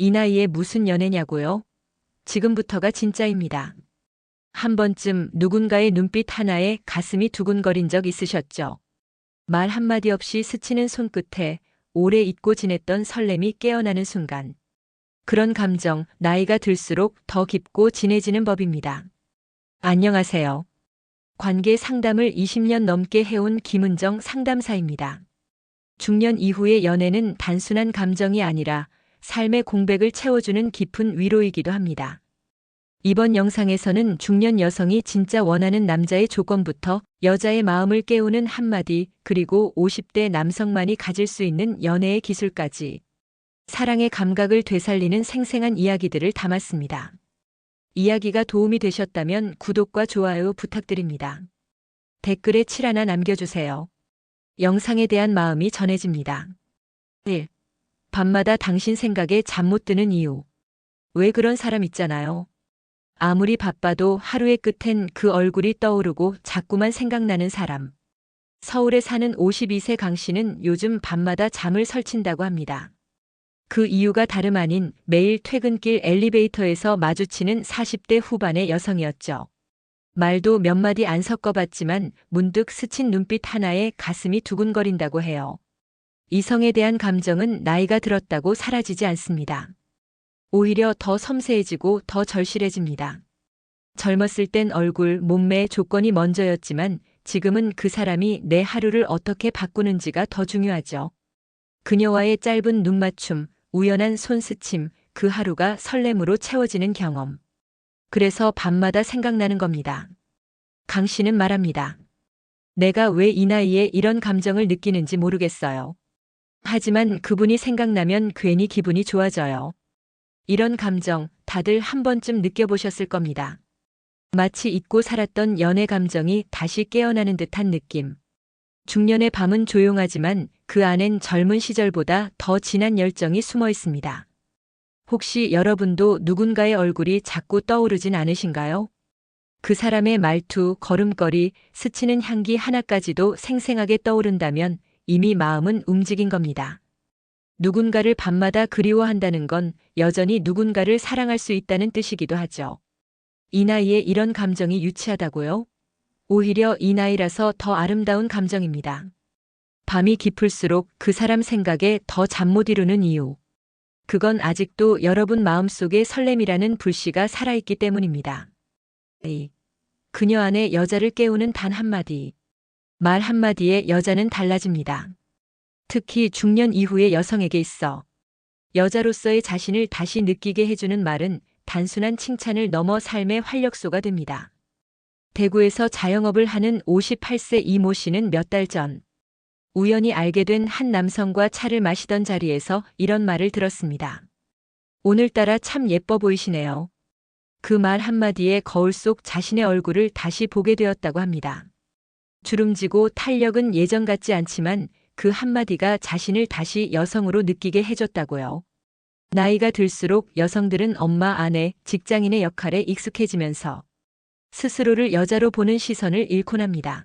이 나이에 무슨 연애냐고요? 지금부터가 진짜입니다. 한 번쯤 누군가의 눈빛 하나에 가슴이 두근거린 적 있으셨죠? 말 한마디 없이 스치는 손끝에 오래 잊고 지냈던 설렘이 깨어나는 순간. 그런 감정, 나이가 들수록 더 깊고 진해지는 법입니다. 안녕하세요. 관계 상담을 20년 넘게 해온 김은정 상담사입니다. 중년 이후의 연애는 단순한 감정이 아니라 삶의 공백을 채워주는 깊은 위로이기도 합니다. 이번 영상에서는 중년 여성이 진짜 원하는 남자의 조건부터 여자의 마음을 깨우는 한마디, 그리고 50대 남성만이 가질 수 있는 연애의 기술까지 사랑의 감각을 되살리는 생생한 이야기들을 담았습니다. 이야기가 도움이 되셨다면 구독과 좋아요 부탁드립니다. 댓글에 7 하나 남겨주세요. 영상에 대한 마음이 전해집니다. 1. 밤마다 당신 생각에 잠 못 드는 이유. 왜 그런 사람 있잖아요. 아무리 바빠도 하루의 끝엔 그 얼굴이 떠오르고 자꾸만 생각나는 사람. 서울에 사는 52세 강 씨는 요즘 밤마다 잠을 설친다고 합니다. 그 이유가 다름 아닌 매일 퇴근길 엘리베이터에서 마주치는 40대 후반의 여성이었죠. 말도 몇 마디 안 섞어봤지만 문득 스친 눈빛 하나에 가슴이 두근거린다고 해요. 이성에 대한 감정은 나이가 들었다고 사라지지 않습니다. 오히려 더 섬세해지고 더 절실해집니다. 젊었을 땐 얼굴, 몸매, 조건이 먼저였지만 지금은 그 사람이 내 하루를 어떻게 바꾸는지가 더 중요하죠. 그녀와의 짧은 눈맞춤, 우연한 손스침, 그 하루가 설렘으로 채워지는 경험. 그래서 밤마다 생각나는 겁니다. 강 씨는 말합니다. 내가 왜 이 나이에 이런 감정을 느끼는지 모르겠어요. 하지만 그분이 생각나면 괜히 기분이 좋아져요. 이런 감정 다들 한 번쯤 느껴보셨을 겁니다. 마치 잊고 살았던 연애 감정이 다시 깨어나는 듯한 느낌. 중년의 밤은 조용하지만 그 안엔 젊은 시절보다 더 진한 열정이 숨어 있습니다. 혹시 여러분도 누군가의 얼굴이 자꾸 떠오르진 않으신가요? 그 사람의 말투, 걸음걸이, 스치는 향기 하나까지도 생생하게 떠오른다면 이미 마음은 움직인 겁니다. 누군가를 밤마다 그리워한다는 건 여전히 누군가를 사랑할 수 있다는 뜻이기도 하죠. 이 나이에 이런 감정이 유치하다고요? 오히려 이 나이라서 더 아름다운 감정입니다. 밤이 깊을수록 그 사람 생각에 더 잠 못 이루는 이유. 그건 아직도 여러분 마음속에 설렘이라는 불씨가 살아있기 때문입니다. 그녀 안에 여자를 깨우는 단 한마디. 말 한마디에 여자는 달라집니다. 특히 중년 이후의 여성에게 있어 여자로서의 자신을 다시 느끼게 해주는 말은 단순한 칭찬을 넘어 삶의 활력소가 됩니다. 대구에서 자영업을 하는 58세 이모 씨는 몇 달 전 우연히 알게 된 한 남성과 차를 마시던 자리에서 이런 말을 들었습니다. 오늘따라 참 예뻐 보이시네요. 그 말 한마디에 거울 속 자신의 얼굴을 다시 보게 되었다고 합니다. 주름지고 탄력은 예전 같지 않지만 그 한마디가 자신을 다시 여성으로 느끼게 해줬다고요. 나이가 들수록 여성들은 엄마, 아내, 직장인의 역할에 익숙해지면서 스스로를 여자로 보는 시선을 잃곤 합니다.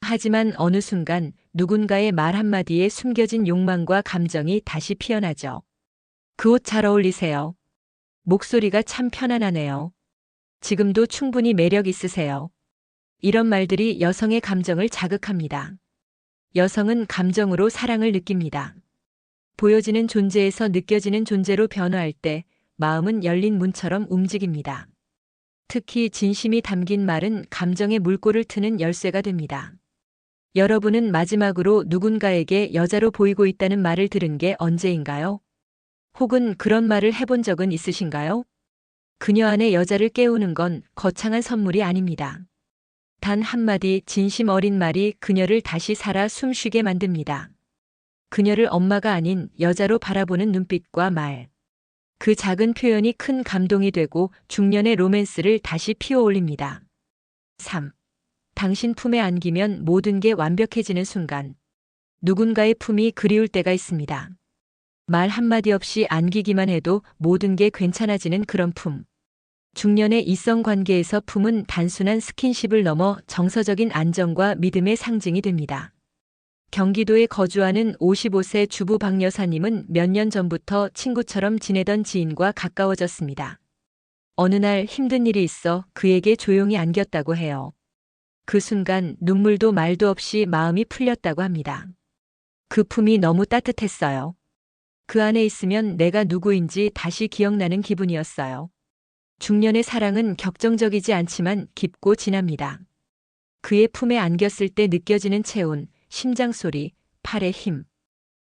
하지만 어느 순간 누군가의 말 한마디에 숨겨진 욕망과 감정이 다시 피어나죠. 그 옷 잘 어울리세요. 목소리가 참 편안하네요. 지금도 충분히 매력 있으세요. 이런 말들이 여성의 감정을 자극합니다. 여성은 감정으로 사랑을 느낍니다. 보여지는 존재에서 느껴지는 존재로 변화할 때 마음은 열린 문처럼 움직입니다. 특히 진심이 담긴 말은 감정의 물꼬를 트는 열쇠가 됩니다. 여러분은 마지막으로 누군가에게 여자로 보이고 있다는 말을 들은 게 언제인가요? 혹은 그런 말을 해본 적은 있으신가요? 그녀 안에 여자를 깨우는 건 거창한 선물이 아닙니다. 단 한마디 진심 어린 말이 그녀를 다시 살아 숨쉬게 만듭니다. 그녀를 엄마가 아닌 여자로 바라보는 눈빛과 말. 그 작은 표현이 큰 감동이 되고 중년의 로맨스를 다시 피워올립니다. 3. 당신 품에 안기면 모든 게 완벽해지는 순간. 누군가의 품이 그리울 때가 있습니다. 말 한마디 없이 안기기만 해도 모든 게 괜찮아지는 그런 품. 중년의 이성 관계에서 품은 단순한 스킨십을 넘어 정서적인 안정과 믿음의 상징이 됩니다. 경기도에 거주하는 55세 주부 박 여사님은 몇 년 전부터 친구처럼 지내던 지인과 가까워졌습니다. 어느 날 힘든 일이 있어 그에게 조용히 안겼다고 해요. 그 순간 눈물도 말도 없이 마음이 풀렸다고 합니다. 그 품이 너무 따뜻했어요. 그 안에 있으면 내가 누구인지 다시 기억나는 기분이었어요. 중년의 사랑은 격정적이지 않지만 깊고 진합니다. 그의 품에 안겼을 때 느껴지는 체온, 심장 소리, 팔의 힘.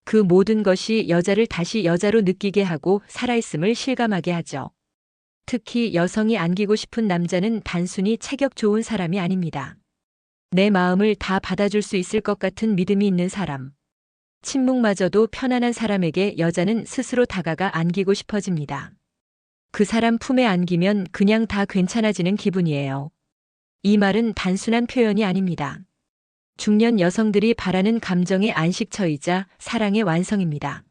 그 모든 것이 여자를 다시 여자로 느끼게 하고 살아있음을 실감하게 하죠. 특히 여성이 안기고 싶은 남자는 단순히 체격 좋은 사람이 아닙니다. 내 마음을 다 받아줄 수 있을 것 같은 믿음이 있는 사람. 침묵마저도 편안한 사람에게 여자는 스스로 다가가 안기고 싶어집니다. 그 사람 품에 안기면 그냥 다 괜찮아지는 기분이에요. 이 말은 단순한 표현이 아닙니다. 중년 여성들이 바라는 감정의 안식처이자 사랑의 완성입니다.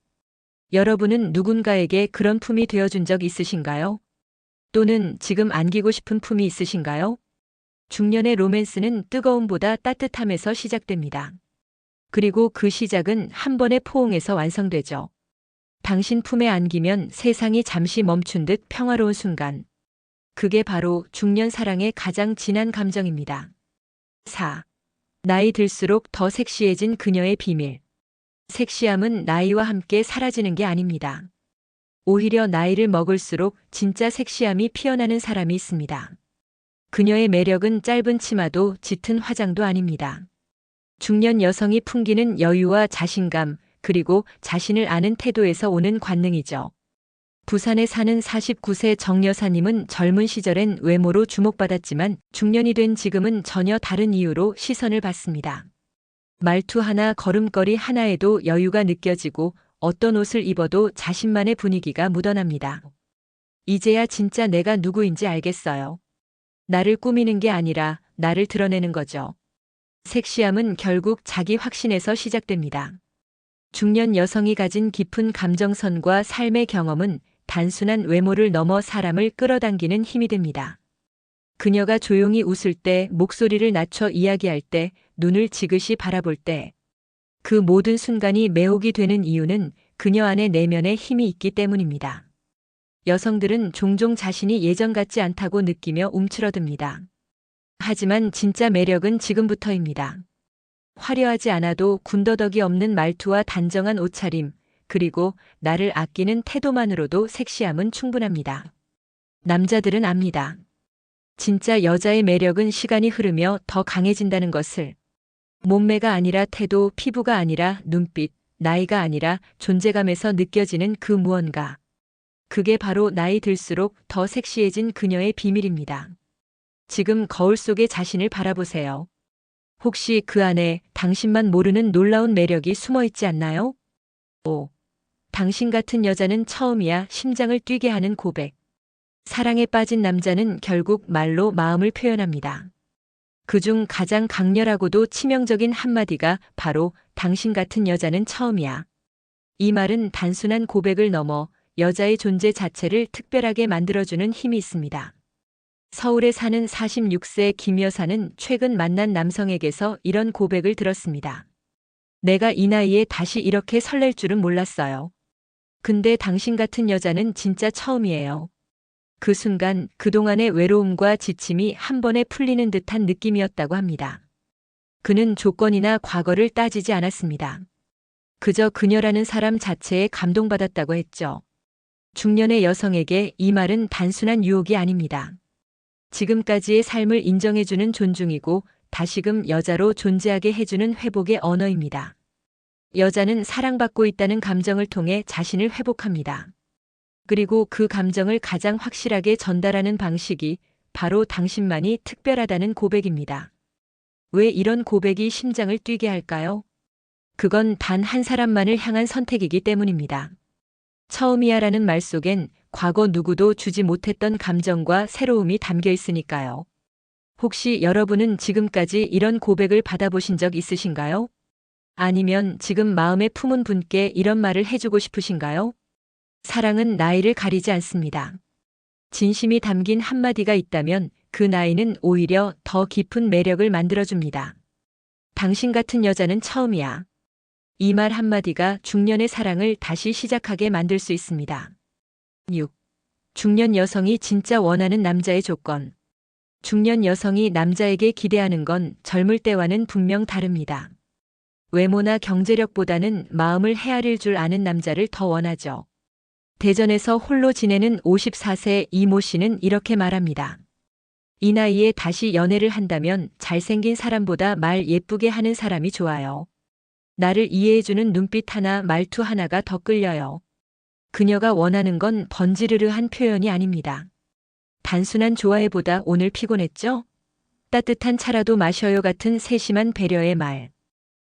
여러분은 누군가에게 그런 품이 되어준 적 있으신가요? 또는 지금 안기고 싶은 품이 있으신가요? 중년의 로맨스는 뜨거움보다 따뜻함에서 시작됩니다. 그리고 그 시작은 한 번의 포옹에서 완성되죠. 당신 품에 안기면 세상이 잠시 멈춘 듯 평화로운 순간. 그게 바로 중년 사랑의 가장 진한 감정입니다. 4. 나이 들수록 더 섹시해진 그녀의 비밀. 섹시함은 나이와 함께 사라지는 게 아닙니다. 오히려 나이를 먹을수록 진짜 섹시함이 피어나는 사람이 있습니다. 그녀의 매력은 짧은 치마도 짙은 화장도 아닙니다. 중년 여성이 풍기는 여유와 자신감, 그리고 자신을 아는 태도에서 오는 관능이죠. 부산에 사는 49세 정 여사님은 젊은 시절엔 외모로 주목받았지만 중년이 된 지금은 전혀 다른 이유로 시선을 받습니다. 말투 하나, 걸음걸이 하나에도 여유가 느껴지고 어떤 옷을 입어도 자신만의 분위기가 묻어납니다. 이제야 진짜 내가 누구인지 알겠어요. 나를 꾸미는 게 아니라 나를 드러내는 거죠. 섹시함은 결국 자기 확신에서 시작됩니다. 중년 여성이 가진 깊은 감정선과 삶의 경험은 단순한 외모를 넘어 사람을 끌어당기는 힘이 됩니다. 그녀가 조용히 웃을 때, 목소리를 낮춰 이야기할 때, 눈을 지그시 바라볼 때, 그 모든 순간이 매혹이 되는 이유는 그녀 안의 내면에 힘이 있기 때문입니다. 여성들은 종종 자신이 예전 같지 않다고 느끼며 움츠러듭니다. 하지만 진짜 매력은 지금부터입니다. 화려하지 않아도 군더더기 없는 말투와 단정한 옷차림, 그리고 나를 아끼는 태도만으로도 섹시함은 충분합니다. 남자들은 압니다. 진짜 여자의 매력은 시간이 흐르며 더 강해진다는 것을. 몸매가 아니라 태도, 피부가 아니라 눈빛, 나이가 아니라 존재감에서 느껴지는 그 무언가. 그게 바로 나이 들수록 더 섹시해진 그녀의 비밀입니다. 지금 거울 속의 자신을 바라보세요. 혹시 그 안에 당신만 모르는 놀라운 매력이 숨어 있지 않나요? 5. 당신 같은 여자는 처음이야. 심장을 뛰게 하는 고백. 사랑에 빠진 남자는 결국 말로 마음을 표현합니다. 그중 가장 강렬하고도 치명적인 한마디가 바로 당신 같은 여자는 처음이야. 이 말은 단순한 고백을 넘어 여자의 존재 자체를 특별하게 만들어주는 힘이 있습니다. 서울에 사는 46세 김 여사는 최근 만난 남성에게서 이런 고백을 들었습니다. 내가 이 나이에 다시 이렇게 설렐 줄은 몰랐어요. 근데 당신 같은 여자는 진짜 처음이에요. 그 순간 그동안의 외로움과 지침이 한 번에 풀리는 듯한 느낌이었다고 합니다. 그는 조건이나 과거를 따지지 않았습니다. 그저 그녀라는 사람 자체에 감동받았다고 했죠. 중년의 여성에게 이 말은 단순한 유혹이 아닙니다. 지금까지의 삶을 인정해주는 존중이고 다시금 여자로 존재하게 해주는 회복의 언어입니다. 여자는 사랑받고 있다는 감정을 통해 자신을 회복합니다. 그리고 그 감정을 가장 확실하게 전달하는 방식이 바로 당신만이 특별하다는 고백입니다. 왜 이런 고백이 심장을 뛰게 할까요? 그건 단 한 사람만을 향한 선택이기 때문입니다. 처음이야라는 말 속엔 과거 누구도 주지 못했던 감정과 새로움이 담겨 있으니까요. 혹시 여러분은 지금까지 이런 고백을 받아보신 적 있으신가요? 아니면 지금 마음에 품은 분께 이런 말을 해주고 싶으신가요? 사랑은 나이를 가리지 않습니다. 진심이 담긴 한마디가 있다면 그 나이는 오히려 더 깊은 매력을 만들어줍니다. 당신 같은 여자는 처음이야. 이 말 한마디가 중년의 사랑을 다시 시작하게 만들 수 있습니다. 6. 중년 여성이 진짜 원하는 남자의 조건. 중년 여성이 남자에게 기대하는 건 젊을 때와는 분명 다릅니다. 외모나 경제력보다는 마음을 헤아릴 줄 아는 남자를 더 원하죠. 대전에서 홀로 지내는 54세 이모 씨는 이렇게 말합니다. 이 나이에 다시 연애를 한다면 잘생긴 사람보다 말 예쁘게 하는 사람이 좋아요. 나를 이해해주는 눈빛 하나, 말투 하나가 더 끌려요. 그녀가 원하는 건 번지르르한 표현이 아닙니다. 단순한 좋아해보다 오늘 피곤했죠? 따뜻한 차라도 마셔요 같은 세심한 배려의 말.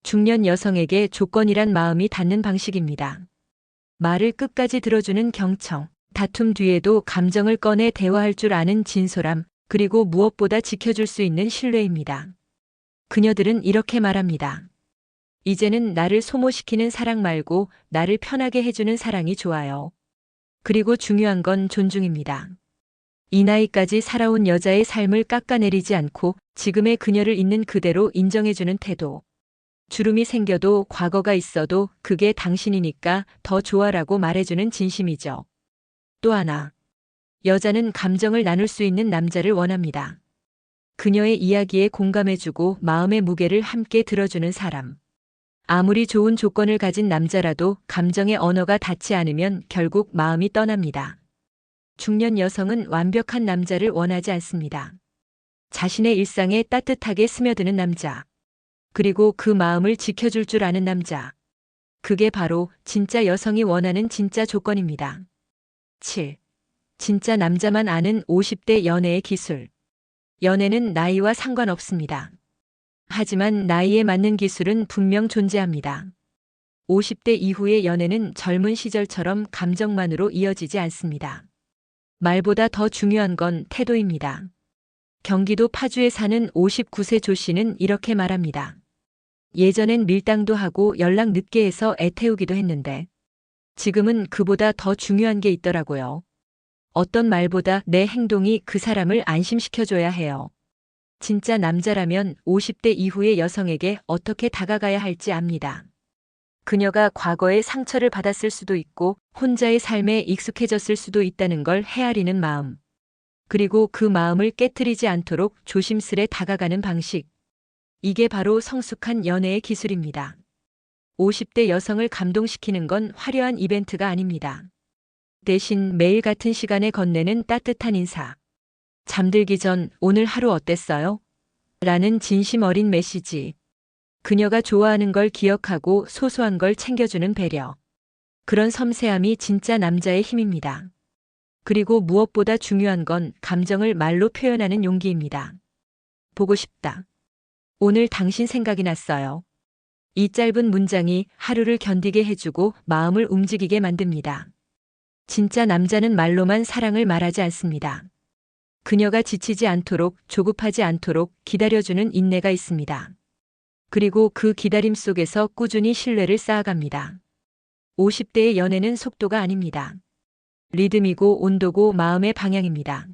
중년 여성에게 조건이란 마음이 닿는 방식입니다. 말을 끝까지 들어주는 경청, 다툼 뒤에도 감정을 꺼내 대화할 줄 아는 진솔함, 그리고 무엇보다 지켜줄 수 있는 신뢰입니다. 그녀들은 이렇게 말합니다. 이제는 나를 소모시키는 사랑 말고 나를 편하게 해주는 사랑이 좋아요. 그리고 중요한 건 존중입니다. 이 나이까지 살아온 여자의 삶을 깎아내리지 않고 지금의 그녀를 있는 그대로 인정해주는 태도. 주름이 생겨도 과거가 있어도 그게 당신이니까 더 좋아라고 말해주는 진심이죠. 또 하나. 여자는 감정을 나눌 수 있는 남자를 원합니다. 그녀의 이야기에 공감해주고 마음의 무게를 함께 들어주는 사람. 아무리 좋은 조건을 가진 남자라도 감정의 언어가 닿지 않으면 결국 마음이 떠납니다. 중년 여성은 완벽한 남자를 원하지 않습니다. 자신의 일상에 따뜻하게 스며드는 남자. 그리고 그 마음을 지켜줄 줄 아는 남자. 그게 바로 진짜 여성이 원하는 진짜 조건입니다. 7. 진짜 남자만 아는 50대 연애의 기술. 연애는 나이와 상관없습니다. 하지만 나이에 맞는 기술은 분명 존재합니다. 50대 이후의 연애는 젊은 시절처럼 감정만으로 이어지지 않습니다. 말보다 더 중요한 건 태도입니다. 경기도 파주에 사는 59세 조 씨는 이렇게 말합니다. 예전엔 밀당도 하고 연락 늦게 해서 애 태우기도 했는데 지금은 그보다 더 중요한 게 있더라고요. 어떤 말보다 내 행동이 그 사람을 안심시켜줘야 해요. 진짜 남자라면 50대 이후의 여성에게 어떻게 다가가야 할지 압니다. 그녀가 과거에 상처를 받았을 수도 있고 혼자의 삶에 익숙해졌을 수도 있다는 걸 헤아리는 마음. 그리고 그 마음을 깨트리지 않도록 조심스레 다가가는 방식. 이게 바로 성숙한 연애의 기술입니다. 50대 여성을 감동시키는 건 화려한 이벤트가 아닙니다. 대신 매일 같은 시간에 건네는 따뜻한 인사. 잠들기 전 오늘 하루 어땠어요? 라는 진심 어린 메시지. 그녀가 좋아하는 걸 기억하고 소소한 걸 챙겨주는 배려. 그런 섬세함이 진짜 남자의 힘입니다. 그리고 무엇보다 중요한 건 감정을 말로 표현하는 용기입니다. 보고 싶다. 오늘 당신 생각이 났어요. 이 짧은 문장이 하루를 견디게 해주고 마음을 움직이게 만듭니다. 진짜 남자는 말로만 사랑을 말하지 않습니다. 그녀가 지치지 않도록 조급하지 않도록 기다려주는 인내가 있습니다. 그리고 그 기다림 속에서 꾸준히 신뢰를 쌓아갑니다. 50대의 연애는 속도가 아닙니다. 리듬이고 온도고 마음의 방향입니다.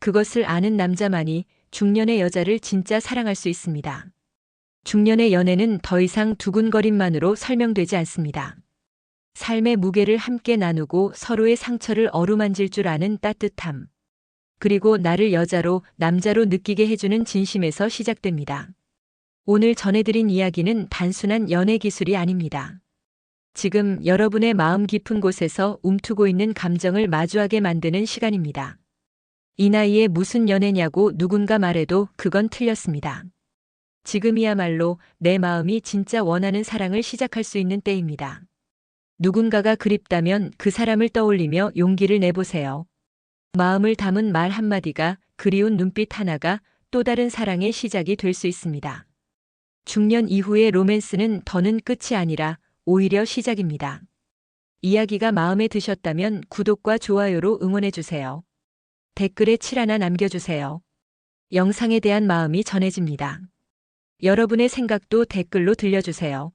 그것을 아는 남자만이 중년의 여자를 진짜 사랑할 수 있습니다. 중년의 연애는 더 이상 두근거림만으로 설명되지 않습니다. 삶의 무게를 함께 나누고 서로의 상처를 어루만질 줄 아는 따뜻함. 그리고 나를 여자로, 남자로 느끼게 해주는 진심에서 시작됩니다. 오늘 전해드린 이야기는 단순한 연애 기술이 아닙니다. 지금 여러분의 마음 깊은 곳에서 움트고 있는 감정을 마주하게 만드는 시간입니다. 이 나이에 무슨 연애냐고 누군가 말해도 그건 틀렸습니다. 지금이야말로 내 마음이 진짜 원하는 사랑을 시작할 수 있는 때입니다. 누군가가 그립다면 그 사람을 떠올리며 용기를 내보세요. 마음을 담은 말 한마디가, 그리운 눈빛 하나가 또 다른 사랑의 시작이 될 수 있습니다. 중년 이후의 로맨스는 더는 끝이 아니라 오히려 시작입니다. 이야기가 마음에 드셨다면 구독과 좋아요로 응원해주세요. 댓글에 7 하나 남겨주세요. 영상에 대한 마음이 전해집니다. 여러분의 생각도 댓글로 들려주세요.